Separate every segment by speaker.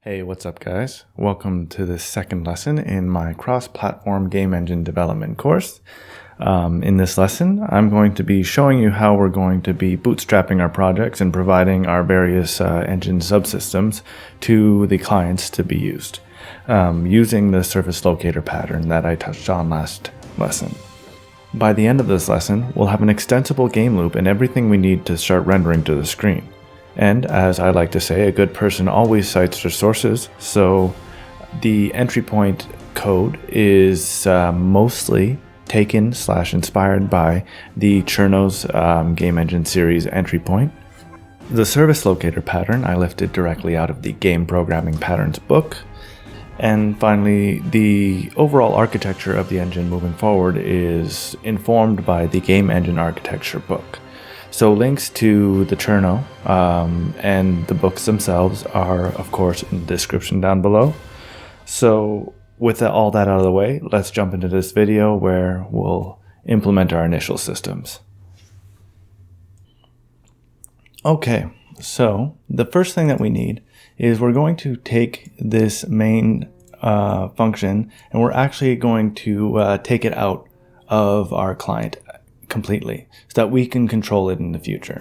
Speaker 1: Hey, what's up guys? Welcome to this second lesson in my cross-platform game engine development course. In this lesson, I'm going to be showing you how we're going to be bootstrapping our projects and providing our various engine subsystems to the clients to be used, using the service locator pattern that I touched on last lesson. By the end of this lesson, we'll have an extensible game loop and everything we need to start rendering to the screen. And as I like to say, a good person always cites their sources, so the entry point code is mostly taken / inspired by the Cherno's game engine series entry point. The service locator pattern I lifted directly out of the Game Programming Patterns book. And finally, the overall architecture of the engine moving forward is informed by the Game Engine Architecture book. So links to the Cherno and the books themselves are, of course, in the description down below. So with all that out of the way, let's jump into this video where we'll implement our initial systems. Okay, so the first thing that we need is we're going to take this main function and we're actually going to take it out of our client completely so that we can control it in the future.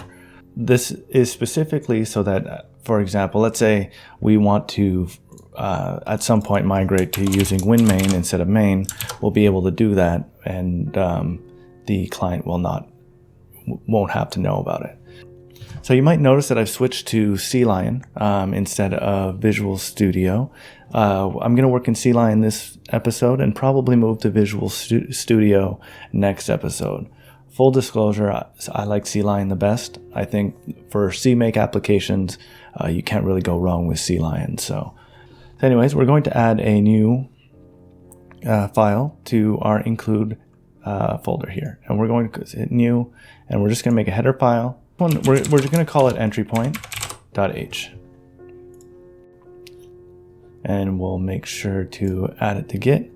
Speaker 1: This is specifically so that, for example, let's say we want to at some point migrate to using WinMain instead of main. We'll be able to do that, and the client won't have to know about it. So you might notice that I've switched to CLion instead of Visual Studio. I'm going to work in CLion this episode and probably move to Visual Studio next episode. Full disclosure, I like CLion the best. I think for CMake applications, you can't really go wrong with CLion. So anyways, we're going to add a new file to our include folder here. And we're going to hit new, and we're just going to make a header file. We're just going to call it entrypoint.h. And we'll make sure to add it to Git.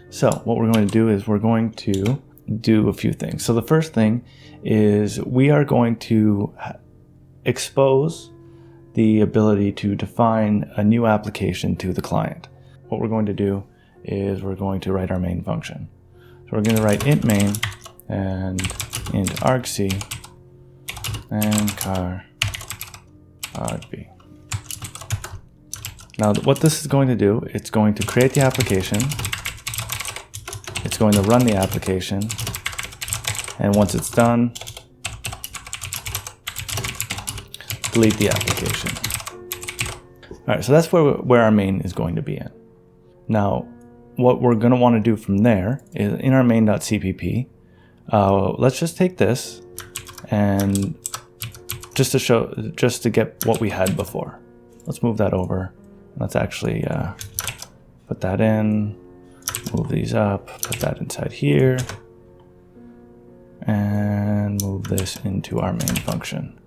Speaker 1: So what we're going to do is we're going to do a few things. So the first thing is we are going to expose the ability to define a new application to the client. What we're going to do is we're going to write our main function. So we're going to write int main and int argc and char argb. Now what this is going to do, it's going to create the application. It's going to run the application, and once it's done, delete the application. All right, so that's where our main is going to be in. Now, what we're going to want to do from there is in our main.cpp, let's just take this and just to get what we had before. Let's move that over. Let's actually put that in. Move these up, put that inside here, and move this into our main function.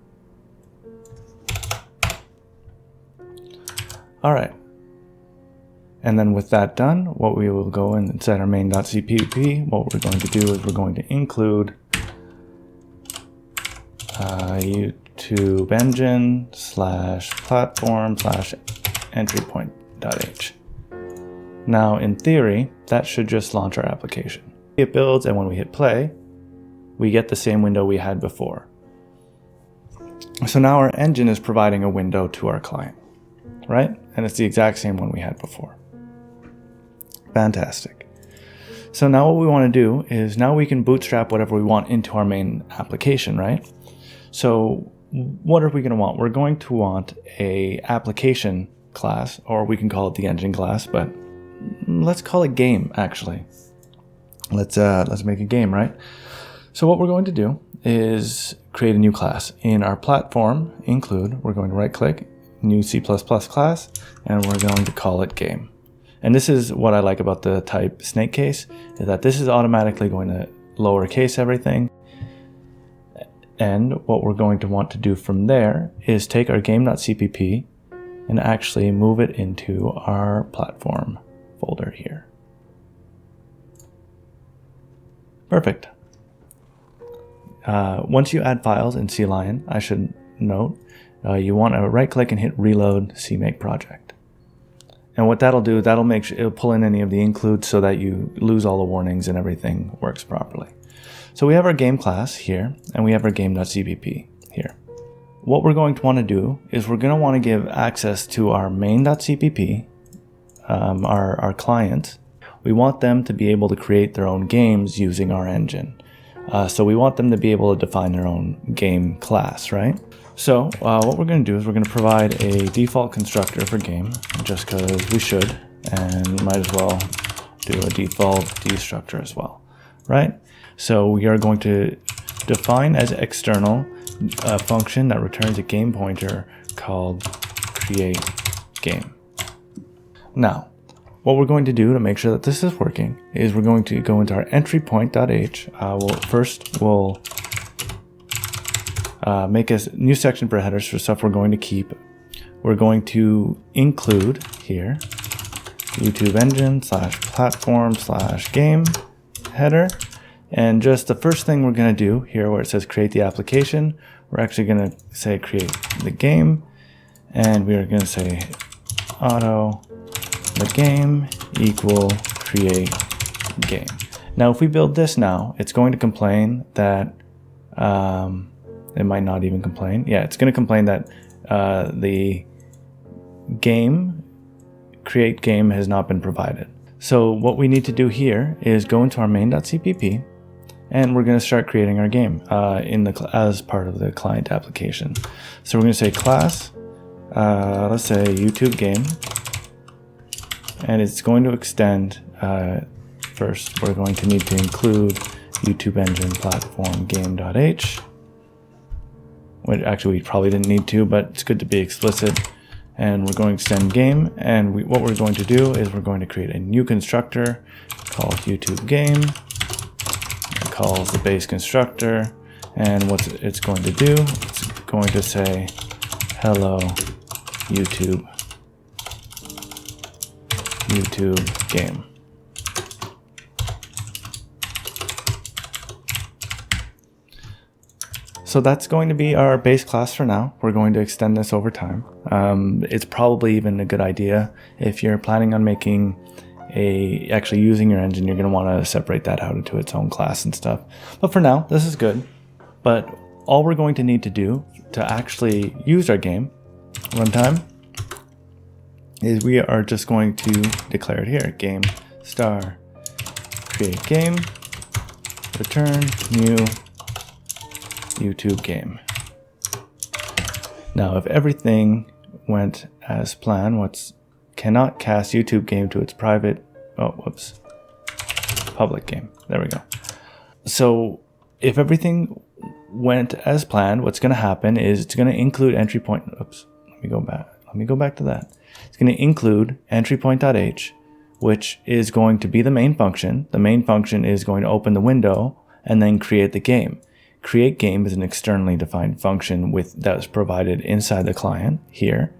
Speaker 1: All right. And then with that done, what we will go in inside our main.cpp, what we're going to do is we're going to include YouTube engine /platform /entrypoint.h. Now, in theory, that should just launch our application. It builds, and when we hit play, we get the same window we had before. So now our engine is providing a window to our client, right? And it's the exact same one we had before. Fantastic. So now what we want to do is now we can bootstrap whatever we want into our main application, right? So what are we going to want? We're going to want a application class, or we can call it the engine class, but let's call it game, actually. Let's make a game, right? So what we're going to do is create a new class. In our platform include, we're going to right click, new C++ class, and we're going to call it game. And this is what I like about the type snake case, is that this is automatically going to lowercase everything. And what we're going to want to do from there is take our game.cpp and actually move it into our platform folder here. Perfect. Once you add files in CLion, I should note you want to right click and hit reload CMake project. And what that'll do, that'll make sure it'll pull in any of the includes so that you lose all the warnings and everything works properly. So we have our game class here, and we have our game.cpp here. What we're going to want to do is we're going to want to give access to our main.cpp, our client. We want them to be able to create their own games using our engine. So we want them to be able to define their own game class, right? So what we're going to do is we're going to provide a default constructor for game, just because we should, and might as well do a default destructor as well, right? So we are going to define as external a function that returns a game pointer called createGame. Now, what we're going to do to make sure that this is working is we're going to go into our entry point.h. We'll make a new section for headers for stuff we're going to keep. We're going to include here YouTube engine /platform/game header. And just the first thing we're going to do here where it says create the application, we're actually going to say create the game. And we are going to say auto the game equal create game. Now, if we build this now, it's going to complain that, it might not even complain. Yeah, it's going to complain that the game, create game has not been provided. So what we need to do here is go into our main.cpp, and we're going to start creating our game as part of the client application. So we're going to say class, let's say YouTube game, and it's going to extend, first we're going to need to include YouTube engine platform game.h, which actually we probably didn't need to, but it's good to be explicit. And we're going to extend game, and what we're going to do is we're going to create a new constructor called YouTube game. It calls the base constructor, and what it's going to do, it's going to say hello YouTube game. So that's going to be our base class for now. We're going to extend this over time. It's probably even a good idea if you're planning on making actually using your engine, you're going to want to separate that out into its own class and stuff. But for now, this is good. But all we're going to need to do to actually use our game runtime is we are just going to declare it here, game star create game, return new YouTube game. Now, if everything went as planned, cannot cast YouTube game to its private, public game. There we go. So if everything went as planned, what's going to happen is it's going to include entry point. Let me go back to that. It's going to include entry point.h, which is going to be the main function. The main function is going to open the window and then create the game. Create game is an externally defined function that is provided inside the client here,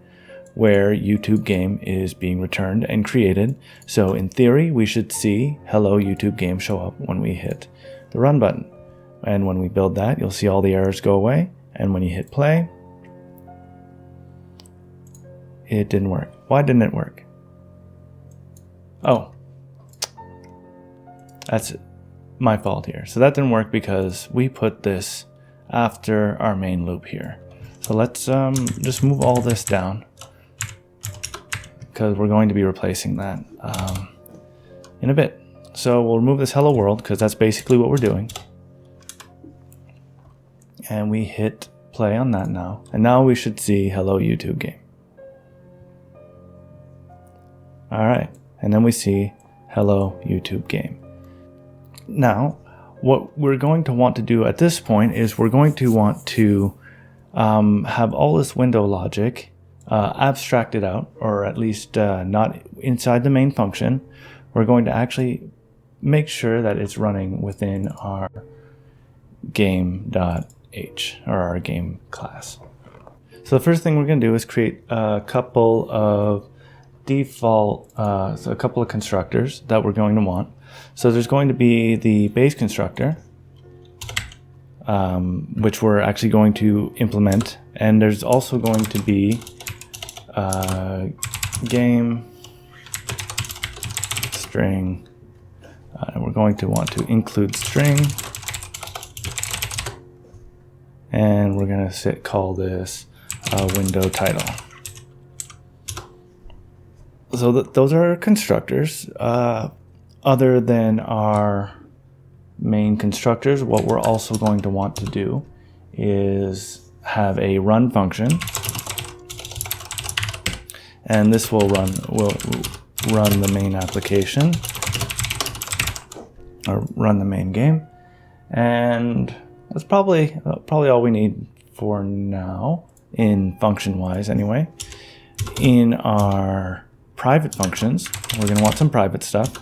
Speaker 1: where YouTube game is being returned and created. So in theory, we should see hello YouTube game show up when we hit the run button. And when we build that, you'll see all the errors go away. And when you hit play, it didn't work. Why didn't it work? Oh, that's my fault here. So that didn't work because we put this after our main loop here. So let's just move all this down, because we're going to be replacing that in a bit. So we'll remove this hello world, because that's basically what we're doing. And we hit play on that now. And now we should see hello YouTube game. All right. And then we see hello YouTube game. Now, what we're going to want to do at this point is we're going to want to have all this window logic abstracted out, or at least not inside the main function. We're going to actually make sure that it's running within our game.h, or our game class. So the first thing we're going to do is create a couple of default, so a couple of constructors that we're going to want. So there's going to be the base constructor, which we're actually going to implement And there's also going to be game string. And we're going to want to include string. And we're going to call this window title. So those are constructors. Other than our main constructors, what we're also going to want to do is have a run function, and this will run the main application or run the main game, and that's probably all we need for now in function wise anyway. In our private functions, we're going to want some private stuff.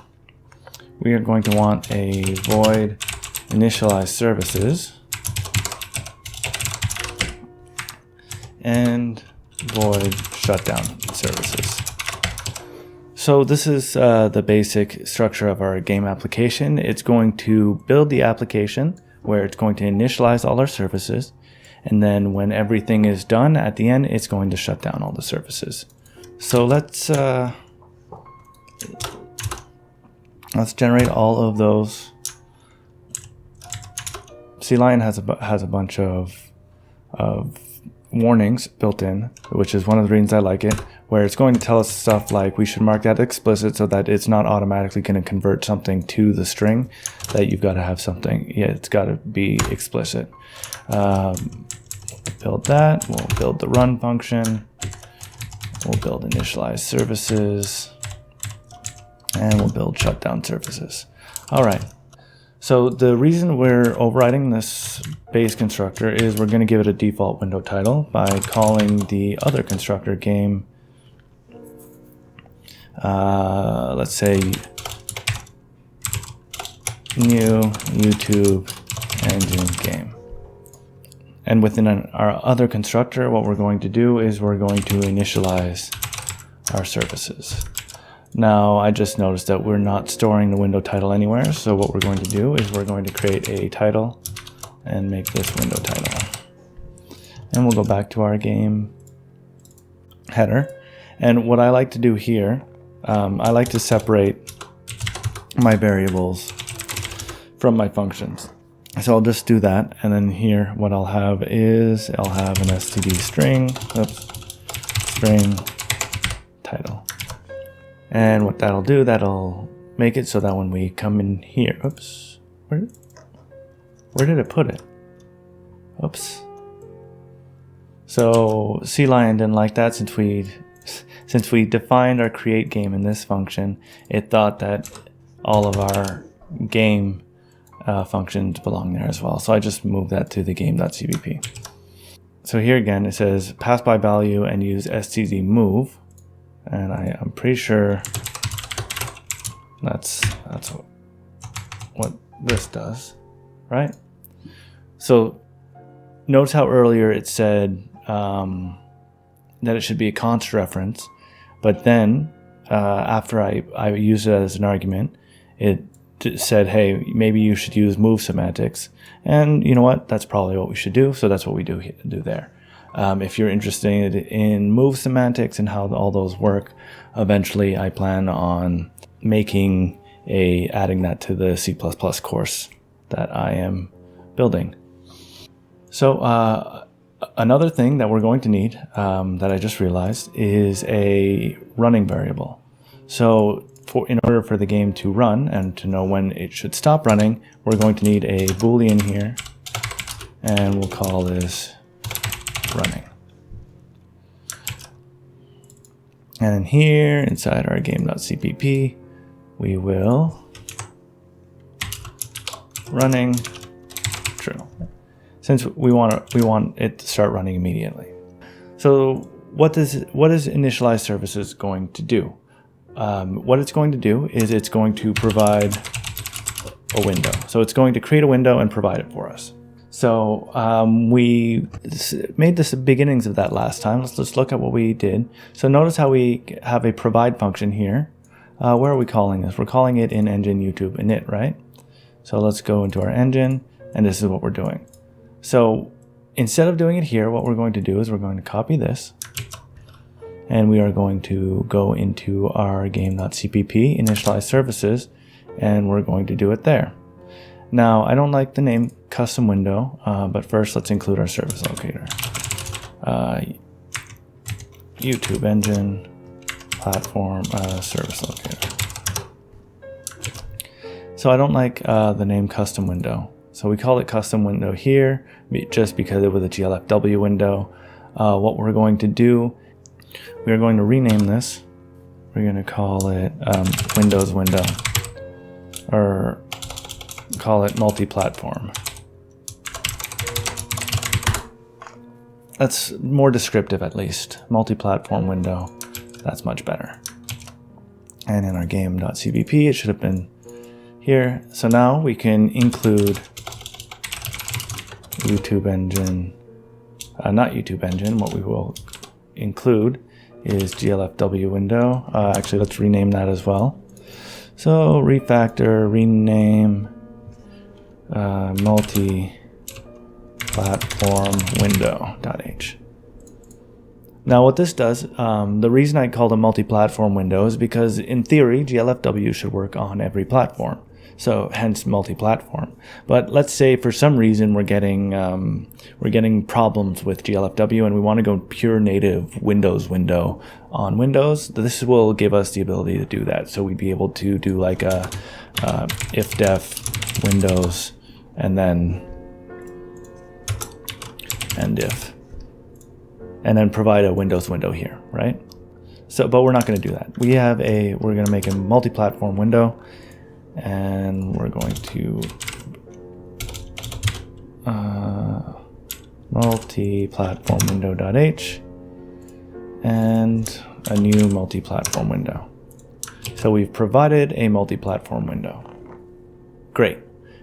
Speaker 1: We are going to want a void initialize services and void shutdown services. So this is the basic structure of our game application. It's going to build the application where it's going to initialize all our services, and then when everything is done at the end, it's going to shut down all the services. So let's generate all of those. CLion has a bunch of warnings built in, which is one of the reasons I like it, where it's going to tell us stuff like we should mark that explicit so that it's not automatically going to convert something to the string, that you've got to have something. Yeah, it's got to be explicit. Build that. We'll build the run function. We'll build initialize services. And we'll build shutdown services. All right. So the reason we're overriding this base constructor is we're going to give it a default window title by calling the other constructor game. Let's say new YouTube engine game. And within our other constructor, what we're going to do is we're going to initialize our services. Now, I just noticed that we're not storing the window title anywhere, so what we're going to do is we're going to create a title and make this window title. And we'll go back to our game header. And what I like to do here, I like to separate my variables from my functions. So I'll just do that, and then here what I'll have is I'll have an std string, string title. And what that'll do, that'll make it so that when we come in here, oops, where did it put it? Oops. So CLion didn't like that since we defined our create game in this function. It thought that all of our game functions belong there as well. So I just moved that to the game.cbp. So here again, it says pass by value and use std move. And I'm pretty sure that's what this does, right? So notice how earlier it said that it should be a const reference, but then after I used it as an argument, it said, hey, maybe you should use move semantics. And you know what? That's probably what we should do. So that's what we do there. If you're interested in move semantics and how all those work, eventually I plan on adding that to the C++ course that I am building. So another thing that we're going to need that I just realized is a running variable. So in order for the game to run and to know when it should stop running, we're going to need a Boolean here, and we'll call this running. And then here inside our game.cpp, we will running true, since we want it to start running immediately. So what is initialize services going to do? What it's going to do is it's going to provide a window. So it's going to create a window and provide it for us. So we made this the beginnings of that last time. Let's look at what we did. So notice how we have a provide function here. Where are we calling this? We're calling it in engine YouTube init, right? So let's go into our engine, and this is what we're doing. So instead of doing it here, what we're going to do is we're going to copy this, and we are going to go into our game.cpp, initialize services, and we're going to do it there. Now, I don't like the name custom window, but first let's include our service locator. YouTube engine platform service locator. So I don't like the name custom window. So we call it custom window here just because it was a GLFW window. What we're going to do, we are going to rename this. We're going to call it Windows window, or call it multi-platform. That's more descriptive, at least. Multi-platform window, that's much better. And in our game.cpp, it should have been here. So now we can include YouTube engine, not YouTube engine. What we will include is GLFW window. Actually, let's rename that as well. So refactor, rename, multi-platform window.h. Now what this does, the reason I called a multi-platform window is because in theory, GLFW should work on every platform. So hence multi-platform. But let's say for some reason we're getting problems with GLFW and we want to go pure native Windows window on Windows. This will give us the ability to do that. So we'd be able to do like a if def Windows and then end if, and then provide a Windows window here, right? So, but we're not going to do that. We're going to make a multi-platform window. And we're going to multi-platform window.h and a new multi-platform window. So we've provided a multi-platform window. Great.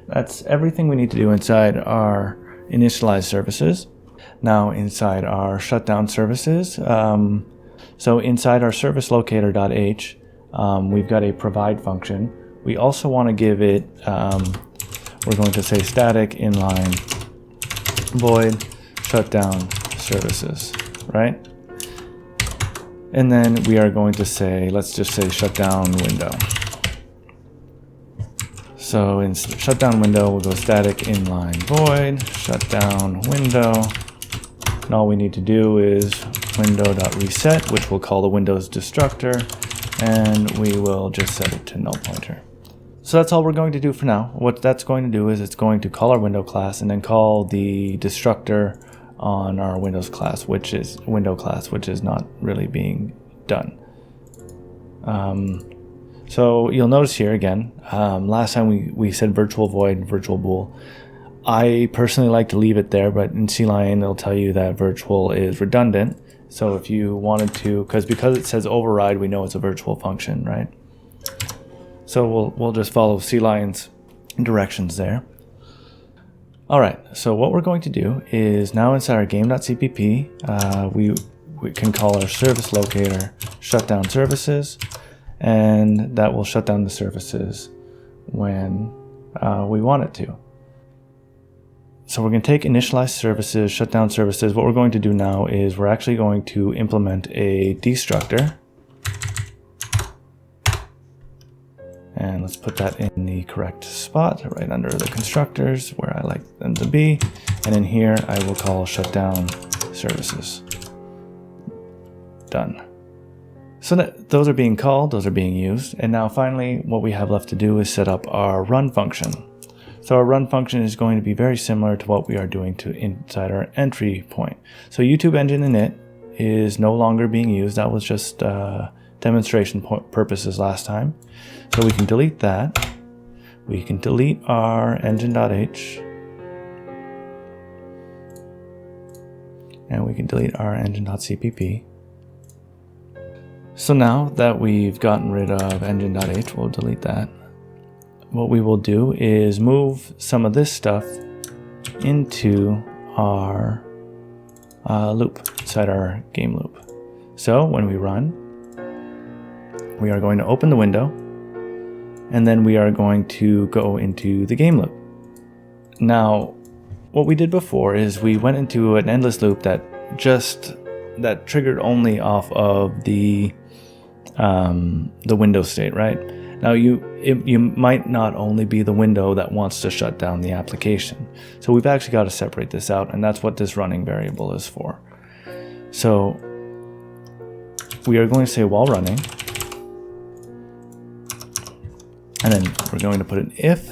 Speaker 1: That's everything we need to do inside our initialize services. Now inside our shutdown services, so inside our service locator.h, we've got a provide function. We also want to give it, we're going to say static inline void shutdown services, right? And then we are going to say, let's just say shutdown window. So in shutdown window, we'll go static inline void shutdown window. And all we need to do is window.reset, which we'll call the Windows destructor, and we will just set it to null pointer. So that's all we're going to do for now. What that's going to do is it's going to call our window class and then call the destructor on our Windows class, which is window class, which is not really being done. So you'll notice here again, last time we said virtual void, virtual bool. I personally like to leave it there, but in CLion it'll tell you that virtual is redundant. So if you wanted to, because it says override, we know it's a virtual function, right? So we'll just follow CLion's directions there. All right, so what we're going to do is now inside our game.cpp, we can call our service locator shutdown services, and that will shut down the services when we want it to. So we're going to take initialize services, shut down services. What we're going to do now is we're actually going to implement a destructor. And let's put that in the correct spot, right under the constructors where I like them to be. And in here, I will call shutdown services. Done. So those are being called, those are being used. And now finally, what we have left to do is set up our run function. So our run function is going to be very similar to what we are doing inside our entry point. So YouTube engine init is no longer being used. That was just demonstration purposes last time. So we can delete that. We can delete our engine.h. And we can delete our engine.cpp. So now that we've gotten rid of engine.h, we'll delete that. What we will do is move some of this stuff into our loop, inside our game loop. So when we run, we are going to open the window, and then we are going to go into the game loop. Now, what we did before is we went into an endless loop that triggered only off of the window state, right? Now you might not only be the window that wants to shut down the application. So we've actually got to separate this out, and that's what this running variable is for. So we are going to say while running, and then we're going to put an if.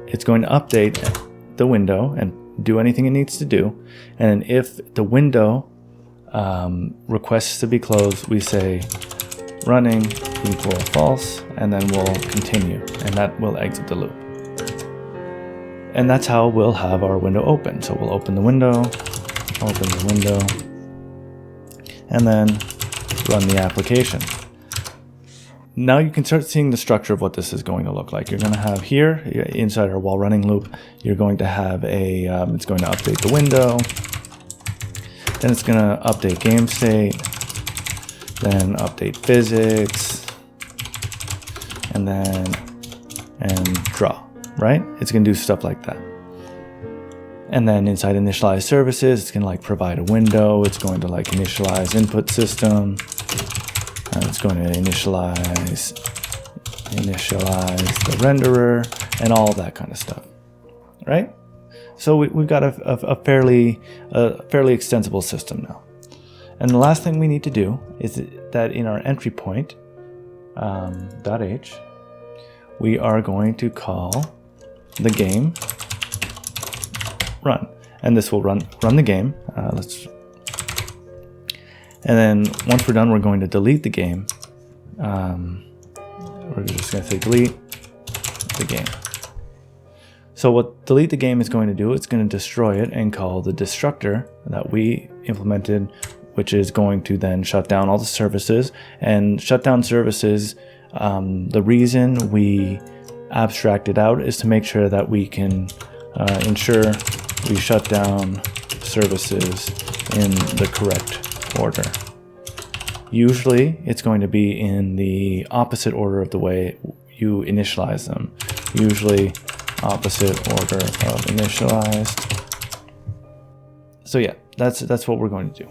Speaker 1: It's going to update the window and do anything it needs to do. And then if the window requests to be closed, we say running equal false, and then we'll continue, and that will exit the loop. And that's how we'll have our window open. So we'll open the window, and then run the application. Now you can start seeing the structure of what this is going to look like. You're going to have here, inside our while running loop, you're going to have it's going to update the window, then it's going to update game state, then update physics, and draw, right? It's going to do stuff like that. And then inside initialize services, it's going to like provide a window. It's going to like initialize input system. It's going to initialize the renderer and all that kind of stuff, right? So we've got a fairly extensible system now. And the last thing we need to do is that in our entry point, .h, we are going to call the game run, and this will run the game. And then once we're done, we're going to delete the game. We're just going to say delete the game. So what delete the game is going to do, it's going to destroy it and call the destructor that we implemented, which is going to then shut down all the services. And shut down services, the reason we abstract it out is to make sure that we can ensure we shut down services in the correct order. Usually it's going to be in the opposite order of the way you initialize them. Usually opposite order of initialized. So yeah, that's what we're going to do.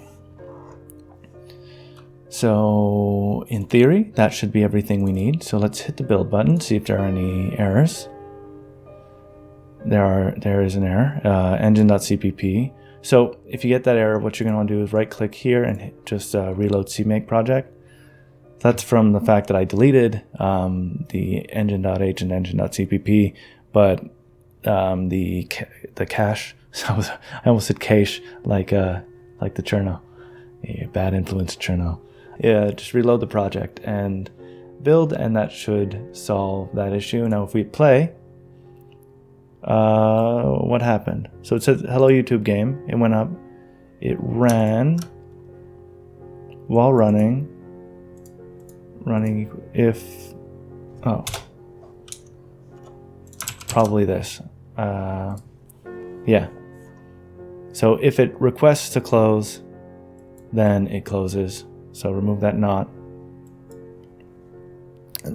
Speaker 1: So in theory, that should be everything we need. So let's hit the build button, see if there are any errors. There is an error, engine.cpp. So if you get that error, what you're going to want to do is right click here and just reload CMake project. That's from the fact that I deleted the engine.h and engine.cpp, but the cache, I almost said cache, like the Cherno, a bad influence Cherno. Yeah, just reload the project and build, and that should solve that issue. Now if we play, what happened? So it says hello YouTube game. It went up. It ran while running if probably this. Yeah. So if it requests to close, then it closes. So remove that not.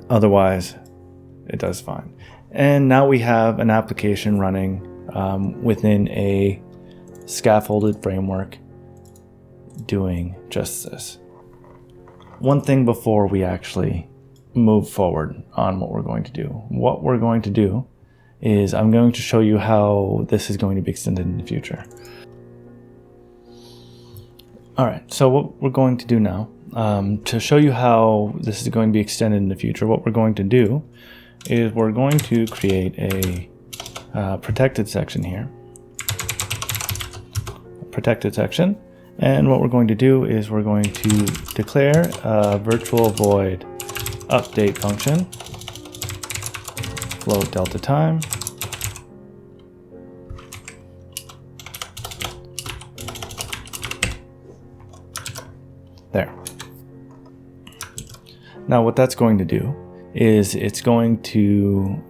Speaker 1: Otherwise, it does fine. And now we have an application running within a scaffolded framework doing just this. One thing before we actually move forward on what we're going to do. What we're going to do is I'm going to show you how this is going to be extended in the future. All right, so what we're going to do now, to show you how this is going to be extended in the future, what we're going to do is we're going to create a protected section here. Protected section. And what we're going to do is we're going to declare a virtual void update function, float delta time. There. Now what that's going to do is it's going to,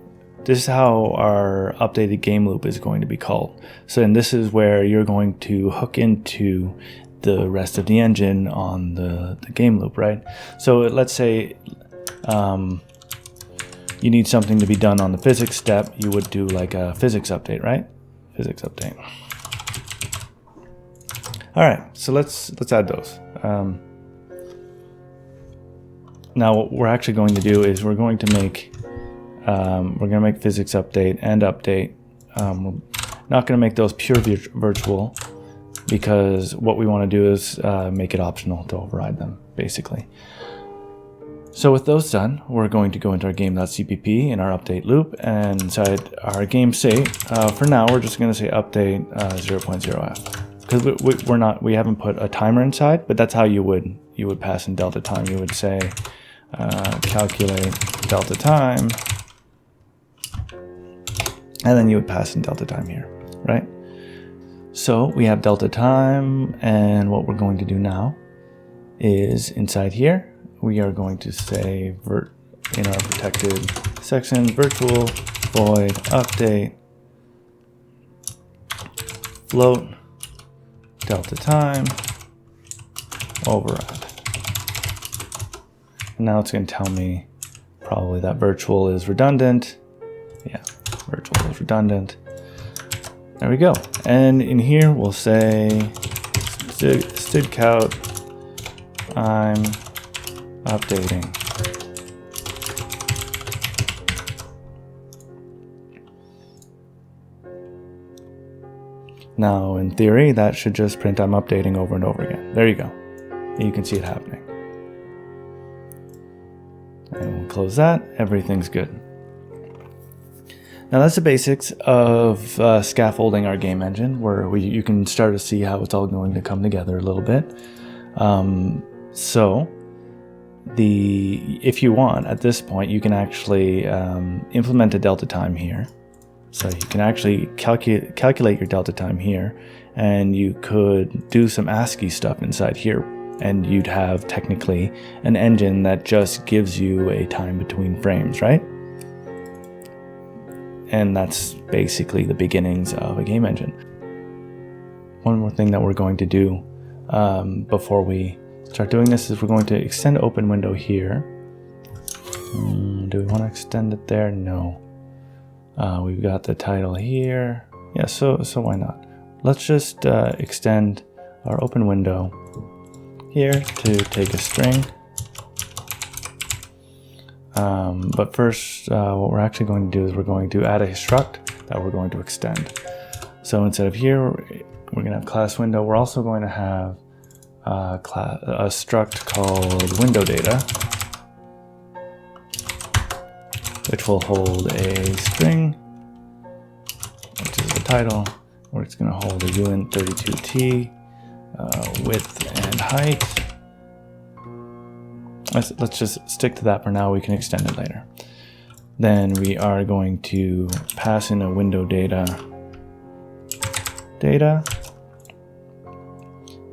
Speaker 1: this is how our updated game loop is going to be called. So and this is where you're going to hook into the rest of the engine on the game loop, right? So let's say you need something to be done on the physics step, you would do like a physics update, right? physics update. All right, so let's add those. Now what we're actually going to do is we're going to make physics update and update. We're not going to make those pure virtual, because what we want to do is make it optional to override them, basically. So with those done, we're going to go into our game.cpp in our update loop, and inside our game state, for now we're just going to say update 0.0f, because we haven't put a timer inside, but that's how you would pass in delta time. You would say calculate delta time, and then you would pass in delta time here, right? So we have delta time, and what we're going to do now is inside here, we are going to say in our protected section, virtual void update float delta time override. Now it's going to tell me probably that virtual is redundant. Yeah, virtual is redundant. There we go. And in here we'll say stdcout I'm updating. Now in theory that should just print I'm updating over and over again. There you go. You can see it happening. And we'll close that. Everything's good. Now that's the basics of scaffolding our game engine, where you can start to see how it's all going to come together a little bit. If you want, at this point, you can actually implement a delta time here. So you can actually calculate your delta time here, and you could do some ASCII stuff inside here, and you'd have technically an engine that just gives you a time between frames, right? And that's basically the beginnings of a game engine. One more thing that we're going to do before we start doing this is we're going to extend open window here. Do we want to extend it there? No. We've got the title here. Yeah, so why not? Let's just extend our open window here to take a string. But first, what we're actually going to do is we're going to add a struct that we're going to extend. So instead of here, we're going to have class window. We're also going to have a struct called window data, which will hold a string, which is the title, where it's going to hold a uint32t, width and height. Let's just stick to that for now. We can extend it later. Then we are going to pass in a window data,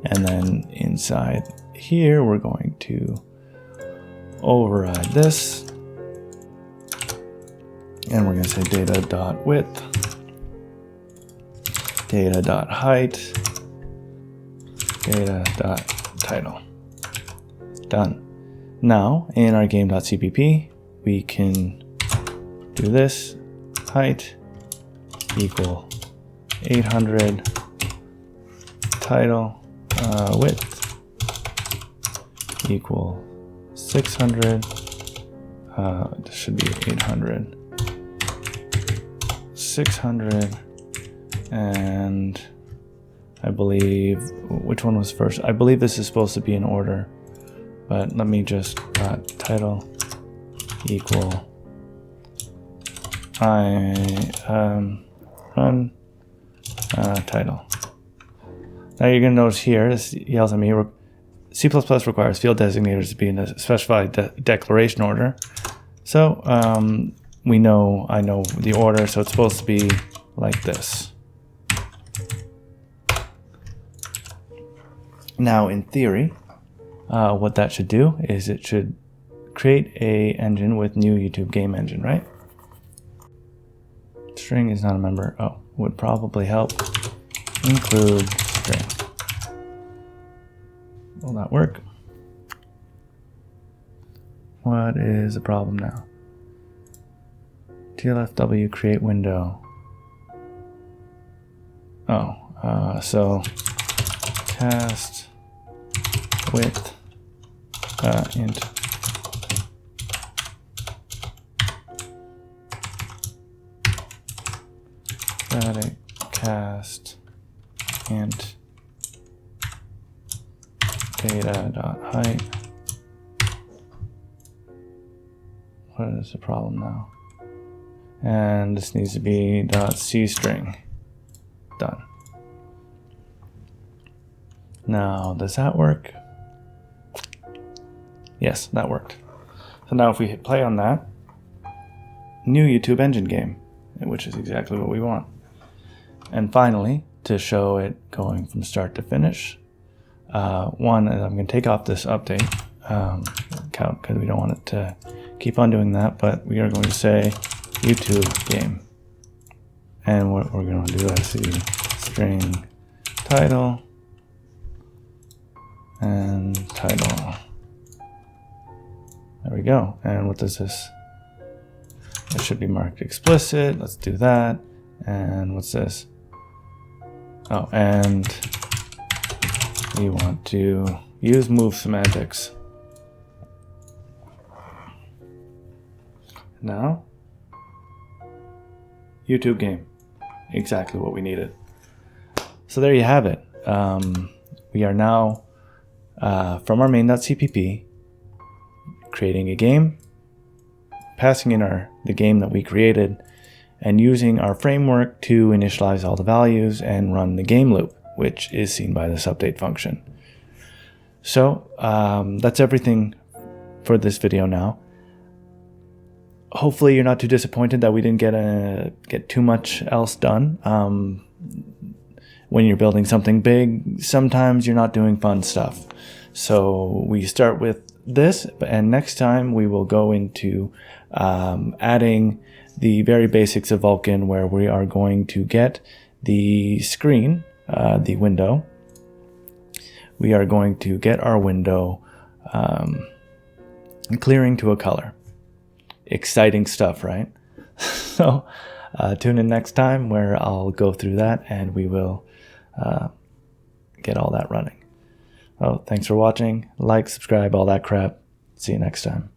Speaker 1: and then inside here we're going to override this, and we're going to say data.width, data.height, data.title. Done. Now in our game.cpp we can do this, height equal 800, title width equal 600, this should be 800, 600, and I believe, which one was first? I believe this is supposed to be in order, but let me just title equal run title. Now you're going to notice here, this yells at me, C++ requires field designators to be in a specified declaration order. So I know the order, so it's supposed to be like this. Now in theory, what that should do is it should create a engine with new YouTube game engine, right? String is not a member. Oh, would probably help. Include string. Will that work? What is the problem now? TLFW create window. So cast width int static cast int data.height. What is the problem now? And this needs to be .cstring. Done. Now, does that work? Yes, that worked. So now if we hit play on that, new YouTube engine game, which is exactly what we want. And finally, to show it going from start to finish, one is I'm going to take off this update count because we don't want it to keep on doing that, but we are going to say YouTube game. And what we're going to do is see string title and title. There we go. And what does this? It should be marked explicit. Let's do that. And what's this? Oh, and we want to use move semantics. Now, YouTube game. Exactly what we needed. So there you have it. We are now, from our main.cpp, creating a game, passing in the game that we created, and using our framework to initialize all the values and run the game loop, which is seen by this update function. So that's everything for this video now. Hopefully you're not too disappointed that we didn't get too much else done. When you're building something big, sometimes you're not doing fun stuff. So we start with this, and next time we will go into adding the very basics of Vulkan, where we are going to get the screen, the window. We are going to get our window clearing to a color. Exciting stuff, right? So tune in next time where I'll go through that and we will get all that running. Oh, thanks for watching. Like, subscribe, all that crap. See you next time.